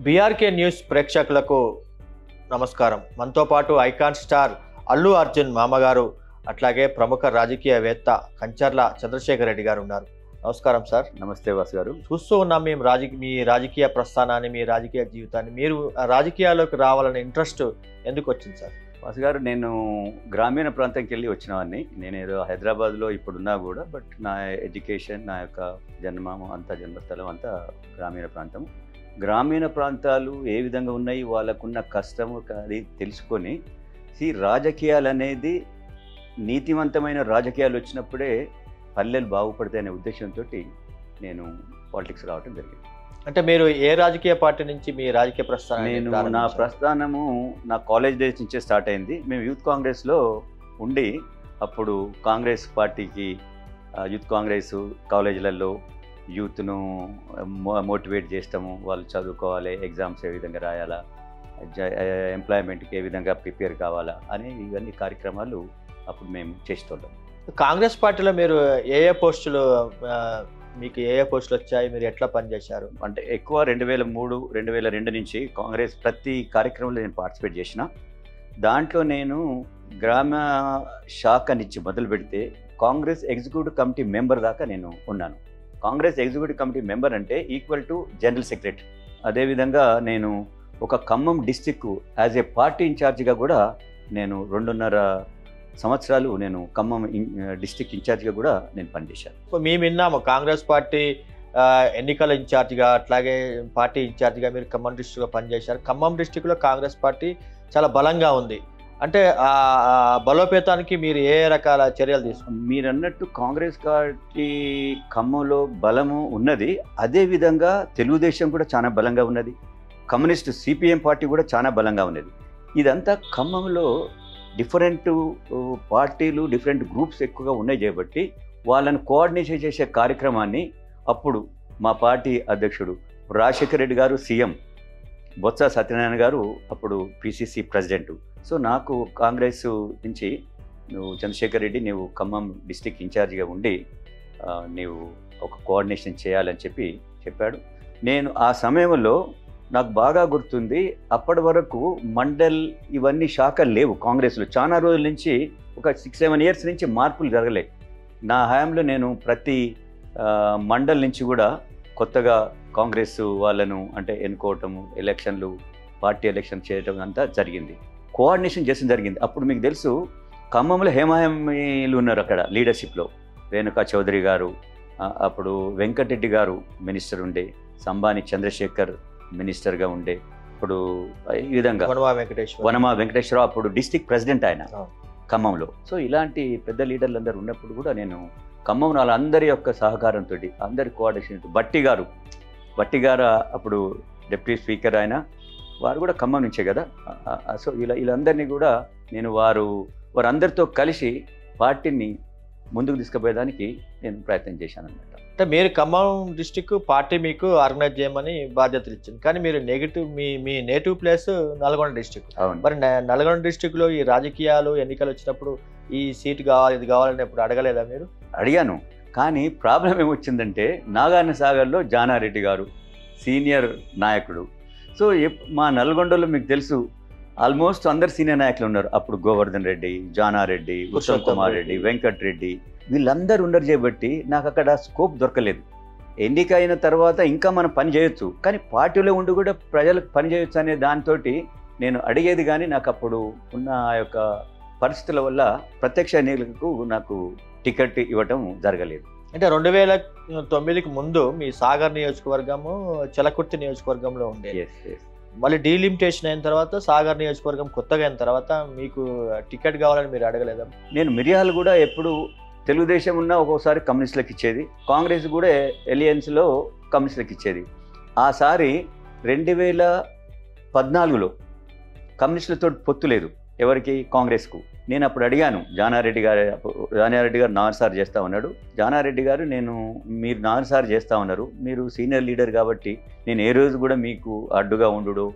BRK news ప్రేక్షకులకు నమస్కారం. మనతో పాటు ఐకాన్ స్టార్ అల్లు అర్జున్ మామగారు, అట్లాగే ప్రముఖ రాజకీయవేత్త కంచర్ల చంద్రశేఖర్ రెడ్డి గారు ఉన్నారు. నమస్కారం సార్. నమస్తే వాసు గారు. చూస్తూ ఉన్నాం మేము మీ రాజకీయ ప్రస్థానాన్ని, మీ రాజకీయ జీవితాన్ని. మీరు రాజకీయాల్లోకి రావాలనే ఇంట్రెస్ట్ ఎందుకు వచ్చింది సార్? వాసు గారు, నేను గ్రామీణ ప్రాంతంకి వెళ్ళి వచ్చినవాడిని. నేను ఏదో హైదరాబాద్లో ఇప్పుడున్నా కూడా, బట్ నా ఎడ్యుకేషన్, నా యొక్క జన్మము అంతా, జన్మస్థలం అంతా గ్రామీణ ప్రాంతం. గ్రామీణ ప్రాంతాలు ఏ విధంగా ఉన్నాయి, వాళ్ళకున్న కష్టము అది తెలుసుకొని రాజకీయాలు అనేది నీతివంతమైన రాజకీయాలు వచ్చినప్పుడే పల్లెలు బాగుపడతాయనే ఉద్దేశంతో నేను పాలిటిక్స్ రావడం జరిగింది. అంటే మీరు ఏ రాజకీయ పార్టీ నుంచి మీ రాజకీయ ప్రస్థానం? నా ప్రస్థానము నా కాలేజ్ డేస్ నుంచే స్టార్ట్ అయింది. మేము యూత్ కాంగ్రెస్లో ఉండి, అప్పుడు కాంగ్రెస్ పార్టీకి యూత్ కాంగ్రెస్ కాలేజీలలో యూత్ను మోటివేట్ చేస్తాము, వాళ్ళు చదువుకోవాలి, ఎగ్జామ్స్ ఏ విధంగా రాయాలా, ఎంప్లాయ్మెంట్కి ఏ విధంగా ప్రిపేర్ కావాలా అని ఇవన్నీ కార్యక్రమాలు అప్పుడు మేము చేస్తుంటాం. కాంగ్రెస్ పార్టీలో మీరు ఏ పోస్టులు, మీకు ఏ పోస్టులు వచ్చాయి, మీరు ఎట్లా పనిచేశారు? అంటే ఎక్కువ 2003, 2002 నుంచి కాంగ్రెస్ ప్రతి కార్యక్రమంలో నేను పార్టిసిపేట్ చేసిన. దాంట్లో నేను గ్రామ శాఖ నుంచి మొదలు పెడితే కాంగ్రెస్ ఎగ్జిక్యూటివ్ కమిటీ మెంబర్ దాకా నేను ఉన్నాను. కాంగ్రెస్ ఎగ్జిక్యూటివ్ కమిటీ మెంబర్ అంటే ఈక్వల్ టు జనరల్ సెక్రటరీ. అదేవిధంగా నేను ఒక Khammam district as a party ఇన్ఛార్జిగా కూడా నేను 2.5 సంవత్సరాలు నేను ఖమ్మం డిస్టిక్ ఇన్ఛార్జిగా కూడా నేను పనిచేశాను. మేము విన్నాము కాంగ్రెస్ పార్టీ ఎన్నికల ఇన్ఛార్జిగా, అట్లాగే పార్టీ ఇన్ఛార్జిగా మీరు ఖమ్మం డిస్టిక్లో పనిచేశారు. ఖమ్మం డిస్టిక్లో కాంగ్రెస్ పార్టీ చాలా బలంగా ఉంది. అంటే ఆ బలోపేతానికి మీరు ఏ రకాల చర్యలు తీసుకున్నారు? మీరు అన్నట్టు కాంగ్రెస్ పార్టీ ఖమ్మంలో బలము ఉన్నది, అదేవిధంగా తెలుగుదేశం కూడా చాలా బలంగా ఉన్నది, కమ్యూనిస్ట్ సిపిఎం పార్టీ కూడా చాలా బలంగా ఉన్నది. ఇదంతా ఖమ్మంలో డిఫరెంట్ పార్టీలు, డిఫరెంట్ గ్రూప్స్ ఎక్కువగా ఉన్నాయి కాబట్టి వాళ్ళని కోఆర్డినేషన్ చేసే కార్యక్రమాన్ని అప్పుడు మా పార్టీ అధ్యక్షుడు రాజశేఖర్ రెడ్డి గారు సీఎం, బొత్స సత్యనారాయణ గారు అప్పుడు పిసిసి ప్రెసిడెంట్. సో నాకు కాంగ్రెస్ నుంచి నువ్వు చంద్రశేఖర్ రెడ్డి, నువ్వు ఖమ్మం డిస్టిక్ ఇన్ఛార్జిగా ఉండి నీవు ఒక కోఆర్డినేషన్ చేయాలని చెప్పాడు. నేను ఆ సమయంలో నాకు బాగా గుర్తుంది, అప్పటి వరకు మండల్ ఇవన్నీ శాఖలు లేవు కాంగ్రెస్లో. చాలా రోజుల నుంచి, ఒక 6-7 ఇయర్స్ నుంచి మార్పులు జరగలే. నా హయాంలో నేను ప్రతి మండల్ నుంచి కూడా కొత్తగా కాంగ్రెస్ వాళ్ళను అంటే ఎన్నుకోవటము, ఎలక్షన్లు, పార్టీ ఎలక్షన్ చేయటం అంతా జరిగింది. కోఆర్డినేషన్ చేసిన జరిగింది. అప్పుడు మీకు తెలుసు ఖమ్మంలో హేమాహేమీలు ఉన్నారు అక్కడ లీడర్షిప్లో. రేణుకా చౌదరి గారు, అప్పుడు వెంకటరెడ్డి గారు మినిస్టర్ ఉండే, సంబాని చంద్రశేఖర్ మినిస్టర్గా ఉండే, ఇప్పుడు ఈ విధంగా వనమా వెంకటేశ్వరరావు అప్పుడు డిస్టిక్ ప్రెసిడెంట్ ఆయన ఖమ్మంలో. సో ఇలాంటి పెద్ద లీడర్లు అందరూ ఉన్నప్పుడు కూడా నేను ఖమ్మం వాళ్ళందరి యొక్క సహకారంతో, అందరి కోఆర్డినేషన్, బట్టి గారు అప్పుడు డిప్యూటీ స్పీకర్ ఆయన, వారు కూడా ఖమ్మం నుంచే కదా. సో వీళ్ళందరినీ కూడా నేను వారందరితో కలిసి పార్టీని ముందుకు తీసుకుపోయేదానికి నేను ప్రయత్నం చేశాను అన్నమాట. అంటే మీరు ఖమ్మం డిస్టిక్ పార్టీ మీకు ఆర్గనైజ్ చేయమని బాధ్యతలు ఇచ్చింది, కానీ మీరు మీ నేటివ్ ప్లేస్ నల్గొండ డిస్టిక్. మరి నల్గొండ డిస్టిక్లో ఈ రాజకీయాలు, ఎన్నికలు వచ్చినప్పుడు ఈ సీట్ కావాలి, ఇది కావాలని ఎప్పుడు అడగలేదా మీరు? అడిగాను, కానీ ప్రాబ్లం ఏమొచ్చిందంటే నాగార్జున సాగర్లో జానారెడ్డి గారు సీనియర్ నాయకుడు. సో మా నల్గొండలో మీకు తెలుసు ఆల్మోస్ట్ అందరు సీనియర్ నాయకులు ఉన్నారు. అప్పుడు గోవర్ధన్ రెడ్డి, జానారెడ్డి, ఉత్తమ్ కుమార్ రెడ్డి, వెంకట్ రెడ్డి, వీళ్ళందరూ ఉండరు చేయబట్టి నాకు అక్కడ స్కోప్ దొరకలేదు. ఎన్నిక అయిన తర్వాత ఇంకా మనం పని చేయొచ్చు, కానీ పార్టీలో ఉండి కూడా ప్రజలకు పని చేయొచ్చు అనే దాంతో నేను అడిగేది. కానీ నాకు అప్పుడు ఉన్న ఆ యొక్క పరిస్థితుల వల్ల ప్రత్యక్ష ఎన్నికలకు నాకు టికెట్ ఇవ్వటం జరగలేదు. అంటే 2009కి ముందు మీ సాగర్ నియోజకవర్గము చలకుర్తి నియోజకవర్గంలో ఉండేది. మళ్ళీ డీలిమిటేషన్ అయిన తర్వాత సాగర్ నియోజకవర్గం కొత్తగా అయిన తర్వాత మీకు టికెట్ కావాలని మీరు అడగలేదా? నేను మిర్యాలు కూడా ఎప్పుడు తెలుగుదేశం ఉన్నా ఒక్కోసారి కమ్యూనిస్టులకు ఇచ్చేది, కాంగ్రెస్ కూడా ఎలియన్స్లో కమ్యూనిస్టులకు ఇచ్చేది. ఆసారి 2014లో కమ్యూనిస్టులతో పొత్తు లేదు ఎవరికి, కాంగ్రెస్కు. నేను అప్పుడు అడిగాను జానారెడ్డి గారు 4 సార్లు చేస్తూ ఉన్నాడు. జానారెడ్డి గారు, మీరు 4 సార్లు చేస్తూ ఉన్నారు, మీరు సీనియర్ లీడర్ కాబట్టి నేను ఏ రోజు కూడా మీకు అడ్డుగా ఉండు,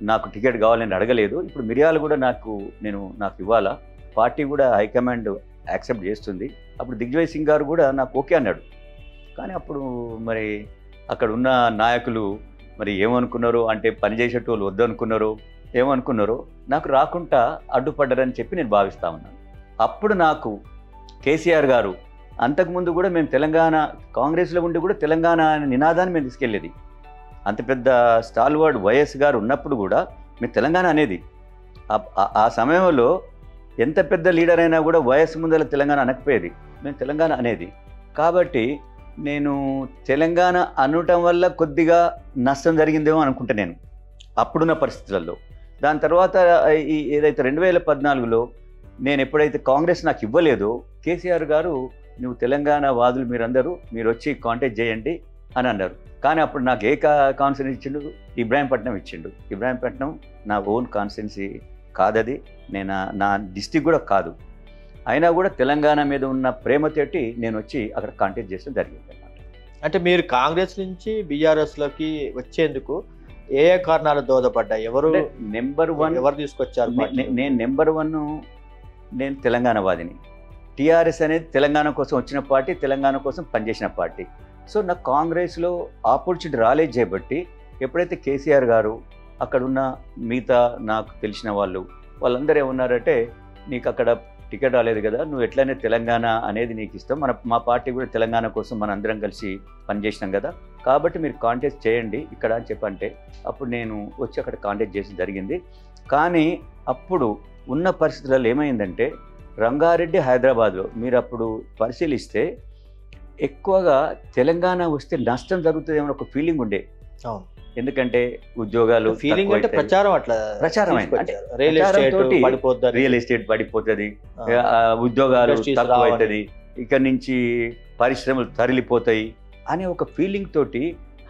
నాకు టికెట్ కావాలని అడగలేదు. ఇప్పుడు మిర్యాలు కూడా నాకు ఇవ్వాలా, పార్టీ కూడా హైకమాండ్ యాక్సెప్ట్ చేస్తుంది. అప్పుడు దిగ్విజయ్ సింగ్ గారు కూడా నాకు ఓకే అన్నాడు. కానీ అప్పుడు మరి అక్కడ ఉన్న నాయకులు మరి ఏమనుకున్నారో, అంటే పనిచేసేటోళ్ళు వద్దనుకున్నారో ఏమనుకున్నారో, నాకు రాకుండా అడ్డుపడ్డారని చెప్పి నేను భావిస్తా ఉన్నాను. అప్పుడు నాకు కేసీఆర్ గారు, అంతకుముందు కూడా మేము తెలంగాణ కాంగ్రెస్లో ఉండి కూడా తెలంగాణ అనే నినాదాన్ని మేము తీసుకెళ్ళేది. అంత పెద్ద స్టాల్వర్డ్ వైఎస్ గారు ఉన్నప్పుడు కూడా మేము తెలంగాణ అనేది, ఆ సమయంలో ఎంత పెద్ద లీడర్ అయినా కూడా వైఎస్ ముందర తెలంగాణ అనకపోయేది, మేము తెలంగాణ అనేది. కాబట్టి నేను తెలంగాణ అనటం వల్ల కొద్దిగా నష్టం జరిగిందేమో అనుకుంటా నేను అప్పుడున్న పరిస్థితులలో. దాని తర్వాత ఏదైతే 2014లో నేను ఎప్పుడైతే కాంగ్రెస్ నాకు ఇవ్వలేదో, కేసీఆర్ గారు నువ్వు తెలంగాణ వాదులు మీరు వచ్చి కాంటాక్ట్ చేయండి అని అన్నారు. కానీ అప్పుడు నాకు ఏ కాన్స్టిట్యున్సీ ఇచ్చిండు? ఇబ్రాహీంపట్నం ఇచ్చిండు. ఇబ్రాహీంపట్నం నా ఓన్ కాన్స్టిట్యున్సీ కాదది, నా డిస్టిక్ కూడా కాదు. అయినా కూడా తెలంగాణ మీద ఉన్న ప్రేమతోటి నేను వచ్చి అక్కడ కాంటాక్ట్ చేసడం జరిగింది అన్నమాట. అంటే మీరు కాంగ్రెస్ నుంచి బీఆర్ఎస్లోకి వచ్చేందుకు ఏ కారణాలు దోహదపడ్డాయి? నెంబర్ 1 ఎవరు తీసుకొచ్చారు? నేను నెంబర్ 1 నేను తెలంగాణ వాదిని. టీఆర్ఎస్ అనేది తెలంగాణ కోసం వచ్చిన పార్టీ, తెలంగాణ కోసం పనిచేసిన పార్టీ. సో నాకు కాంగ్రెస్లో ఆపర్చునిటీ రాలేదు చేయబట్టి, ఎప్పుడైతే కేసీఆర్ గారు అక్కడున్న మిగతా నాకు తెలిసిన వాళ్ళందరూ ఏమన్నారంటే, నీకు అక్కడ టికెట్ రాలేదు కదా, నువ్వు ఎట్లయినా తెలంగాణ అనేది నీకు ఇష్టం, మా పార్టీ కూడా తెలంగాణ కోసం మన అందరం కలిసి పనిచేసినాం కదా, కాబట్టి మీరు కాంటాక్ట్ చేయండి ఇక్కడ అని చెప్పంటే, అప్పుడు నేను వచ్చి అక్కడ కాంటాక్ట్ చేసి జరిగింది. కానీ అప్పుడు ఉన్న పరిస్థితులలో ఏమైందంటే, రంగారెడ్డి హైదరాబాద్లో మీరు అప్పుడు పరిశీలిస్తే ఎక్కువగా తెలంగాణ వస్తే నష్టం జరుగుతుందేమో ఒక ఫీలింగ్ ఉండే. ఎందుకంటే ఉద్యోగాలు ఫీలింగ్ అంటే ప్రచారం రియల్ ఎస్టేట్ పడిపోతుంది, ఉద్యోగాలు తక్కువ అవుతుంది, ఇక్కడ నుంచి పరిశ్రమలు తరలిపోతాయి అనే ఒక ఫీలింగ్ తోటి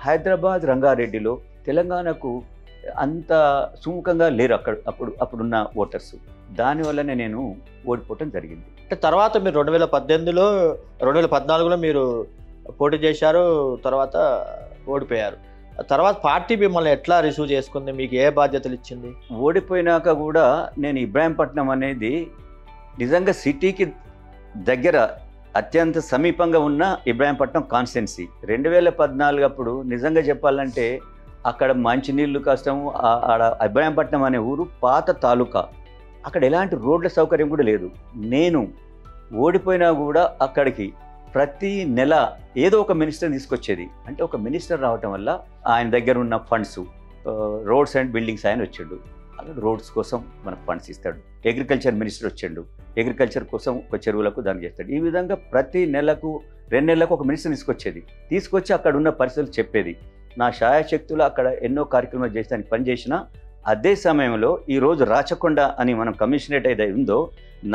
హైదరాబాద్ రంగారెడ్డిలో తెలంగాణకు అంత సుముఖంగా లేరు అప్పుడున్న ఓటర్స్. దానివల్లనే నేను ఓడిపోవటం జరిగింది. అంటే తర్వాత మీరు 2014లో మీరు పోటీ చేశారు, తర్వాత ఓడిపోయారు. తర్వాత పార్టీ మిమ్మల్ని ఎట్లా రిసీవ్ చేసుకుంది? మీకు ఏ బాధ్యతలు ఇచ్చింది? ఓడిపోయినాక కూడా నేను ఇబ్రాహీంపట్నం అనేది నిజంగా సిటీకి దగ్గర అత్యంత సమీపంగా ఉన్న ఇబ్రాహీంపట్నం కాన్స్టిట్యున్సీ. 2014 అప్పుడు నిజంగా చెప్పాలంటే అక్కడ మంచినీళ్ళు కష్టము. ఆడ ఇబ్రాహీంపట్నం అనే ఊరు పాత తాలూకా, అక్కడ ఎలాంటి రోడ్ల సౌకర్యం కూడా లేదు. నేను ఓడిపోయినా కూడా అక్కడికి ప్రతి నెల ఏదో ఒక మినిస్టర్ తీసుకొచ్చేది. అంటే ఒక మినిస్టర్ రావటం వల్ల ఆయన దగ్గర ఉన్న ఫండ్స్, రోడ్స్ అండ్ బిల్డింగ్స్ ఆయన వచ్చాడు, రోడ్స్ కోసం మనకు ఫండ్స్ ఇస్తాడు. అగ్రికల్చర్ మినిస్టర్ వచ్చాడు, అగ్రికల్చర్ కోసం ఒక చెరువులకు దానికి చేస్తాడు. ఈ విధంగా ప్రతి నెలకు 2 నెలలకు ఒక మినిస్టర్ తీసుకొచ్చి అక్కడ ఉన్న పరిస్థితులు చెప్పేది. నా శాయశక్తులు అక్కడ ఎన్నో కార్యక్రమాలు చేసేదానికి పనిచేసిన. అదే సమయంలో ఈరోజు రాచకొండ అని మనం కమిషనరేట్ ఏదైతే ఉందో,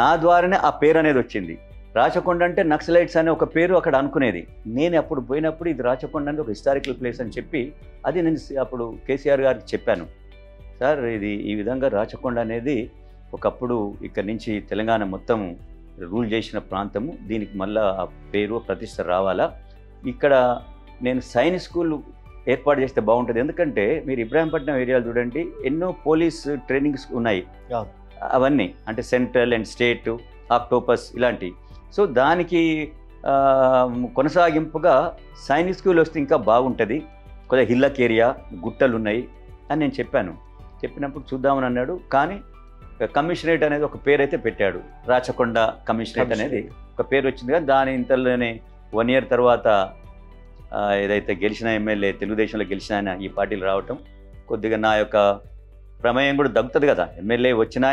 నా ద్వారానే ఆ పేరు అనేది వచ్చింది. రాచకొండ అంటే నక్సలైట్స్ అనే ఒక పేరు అక్కడ అనుకునేది. నేను అప్పుడు పోయినప్పుడు ఇది రాచకొండ అనేది ఒక హిస్టారికల్ ప్లేస్ అని చెప్పి, అది నేను అప్పుడు కేసీఆర్ గారికి చెప్పాను. సార్, ఇది ఈ విధంగా రాచకొండ అనేది ఒకప్పుడు ఇక్కడి నుంచి తెలంగాణ మొత్తం రూల్ చేసిన ప్రాంతము, దీనికి మళ్ళా ఆ పేరు ప్రతిష్ట రావాలా, ఇక్కడ నేను సైనిక్ స్కూల్ ఏర్పాటు చేస్తే బాగుంటుంది. ఎందుకంటే మీరు ఇబ్రాహీంపట్నం ఏరియాలు చూడండి, ఎన్నో పోలీస్ ట్రైనింగ్స్ ఉన్నాయి, అవన్నీ అంటే సెంట్రల్ అండ్ స్టేట్, ఆక్టోపస్ ఇలాంటి. సో దానికి కొనసాగింపుగా సైనిక్ స్కూల్ వస్తే ఇంకా బాగుంటుంది, కొద్దిగా హిల్లక్ ఏరియా, గుట్టలు ఉన్నాయి అని నేను చెప్పినప్పుడు చూద్దామని అన్నాడు. కానీ కమిషనరేట్ అనేది ఒక పేరు అయితే పెట్టాడు, రాచకొండ కమిషనరేట్ అనేది ఒక పేరు వచ్చింది. కానీ దాని ఇంతలోనే 1 year తర్వాత ఏదైతే గెలిచిన ఎమ్మెల్యే, తెలుగుదేశంలో గెలిచిన ఆయన ఈ పార్టీలు రావటం, కొద్దిగా నా యొక్క ప్రమేయం కూడా దగ్గుతుంది కదా, ఎమ్మెల్యే వచ్చిన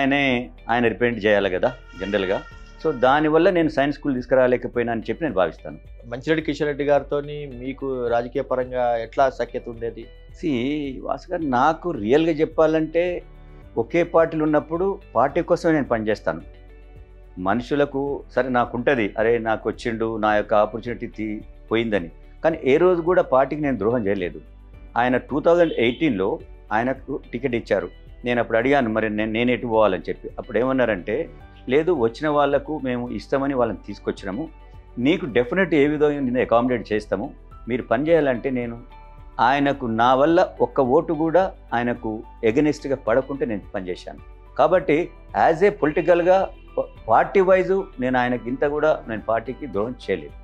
ఆయన రిప్రజెంట్ చేయాలి కదా జనరల్గా. సో దానివల్ల నేను సైన్స్ స్కూల్ తీసుకురాలేకపోయినా అని చెప్పి నేను భావిస్తాను. మంచిరెడ్డి కిషన్ రెడ్డి గారితో మీకు రాజకీయ పరంగా ఎట్లా సఖ్యత ఉండేది? వాసు గారు, నాకు రియల్గా చెప్పాలంటే ఒకే పార్టీలు ఉన్నప్పుడు పార్టీ కోసం నేను పనిచేస్తాను. మనుషులకు సరే నాకు ఉంటుంది, అరే నాకు వచ్చిండు, నా యొక్క ఆపర్చునిటీ పోయిందని. కానీ ఏ రోజు కూడా పార్టీకి నేను ద్రోహం చేయలేదు. ఆయన 2018లో ఆయనకు టికెట్ ఇచ్చారు. నేను అప్పుడు అడిగాను, మరి నేను ఎటు పోవాలని చెప్పి. అప్పుడు ఏమన్నారంటే, లేదు వచ్చిన వాళ్లకు మేము ఇస్తామని వాళ్ళని తీసుకొచ్చినాము, నీకు డెఫినెట్ ఏ విధంగా అకామిడేట్ చేస్తాము, మీరు పని చేయాలంటే నేను ఆయనకు నా వల్ల ఒక్క ఓటు కూడా ఆయనకు ఎగనెస్ట్గా పడకుంటే నేను పనిచేశాను. కాబట్టి యాజ్ ఏ పొలిటికల్గా పార్టీ వైజు నేను ఆయనకి ఇంత కూడా నేను పార్టీకి ద్రోహం చేయలేదు.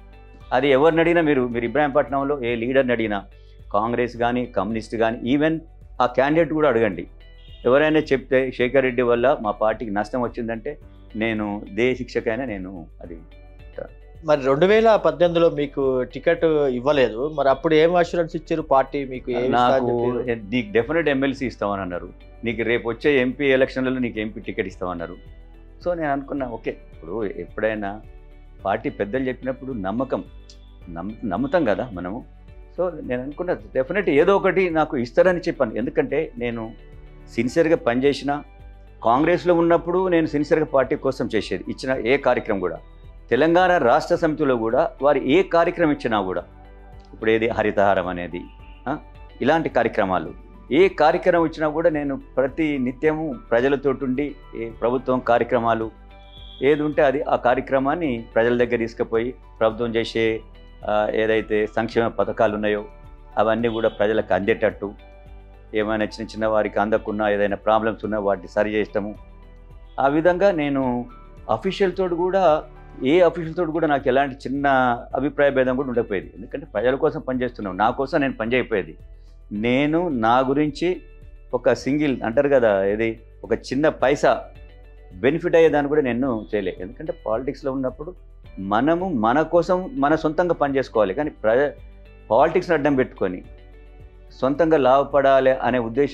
అది ఎవరిని అడిగినా, మీరు ఇబ్రాహీంపట్నంలో ఏ లీడర్ని అడిగినా, కాంగ్రెస్ కానీ కమ్యూనిస్ట్ కానీ ఈవెన్ ఆ క్యాండిడేట్ కూడా అడగండి. ఎవరైనా చెప్తే శేఖర్ రెడ్డి వల్ల మా పార్టీకి నష్టం వచ్చిందంటే నేను దేశ శిక్షకైనా నేను అది. మరి 2018లో మీకు టికెట్ ఇవ్వలేదు, మరి అప్పుడు ఏం అష్యూరెన్స్ ఇచ్చారు పార్టీ మీకు? నాకు నీకు డెఫినెట్ ఎమ్మెల్సీ ఇస్తామని అన్నారు, నీకు రేపు వచ్చే ఎంపీ ఎలక్షన్లలో నీకు ఎంపీ టికెట్ ఇస్తామన్నారు. సో నేను అనుకున్నా ఓకే, ఇప్పుడు ఎప్పుడైనా పార్టీ పెద్దలు చెప్పినప్పుడు నమ్ముతాం కదా మనము. సో నేను అనుకున్నా డెఫినెట్ ఏదో ఒకటి నాకు ఇస్తారని చెప్పాను. ఎందుకంటే నేను సిన్సియర్గా పనిచేసిన, కాంగ్రెస్లో ఉన్నప్పుడు నేను సిన్సియర్గా పార్టీ కోసం చేసేది. ఇచ్చిన ఏ కార్యక్రమం కూడా, తెలంగాణ రాష్ట్ర సమితిలో కూడా వారు ఏ కార్యక్రమం ఇచ్చినా కూడా, ఇప్పుడు ఏది హరితహారం అనేది ఇలాంటి కార్యక్రమాలు ఏ కార్యక్రమం ఇచ్చినా కూడా నేను ప్రతి నిత్యము ప్రజలతోటి ప్రభుత్వం కార్యక్రమాలు ఏది ఉంటే అది ఆ కార్యక్రమాన్ని ప్రజల దగ్గర తీసుకుపోయి ప్రభుత్వం చేసే ఏదైతే సంక్షేమ పథకాలు ఉన్నాయో అవన్నీ కూడా ప్రజలకు అందేటట్టు, ఏమైనా చిన్న చిన్న వారికి అందకున్నా ఏదైనా ప్రాబ్లమ్స్ ఉన్నా వాటిని సరి చేస్తాము. ఆ విధంగా నేను అఫీషియల్ తోటి కూడా నాకు ఎలాంటి చిన్న అభిప్రాయ భేదం కూడా ఉండకపోయేది. ఎందుకంటే ప్రజల కోసం పనిచేస్తున్నాం, నా కోసం నేను పనిచేయకపోయేది. నేను నా గురించి ఒక సింగిల్ అంటారు కదా, ఏది ఒక చిన్న పైసా బెనిఫిట్ అయ్యేదాన్ని కూడా నేను చేయలేదు. ఎందుకంటే పాలిటిక్స్లో ఉన్నప్పుడు మనము మన కోసం మన సొంతంగా పనిచేసుకోవాలి, కానీ పాలిటిక్స్ని అడ్డం పెట్టుకొని సొంతంగా లాభపడాలి అనే ఉద్దేశం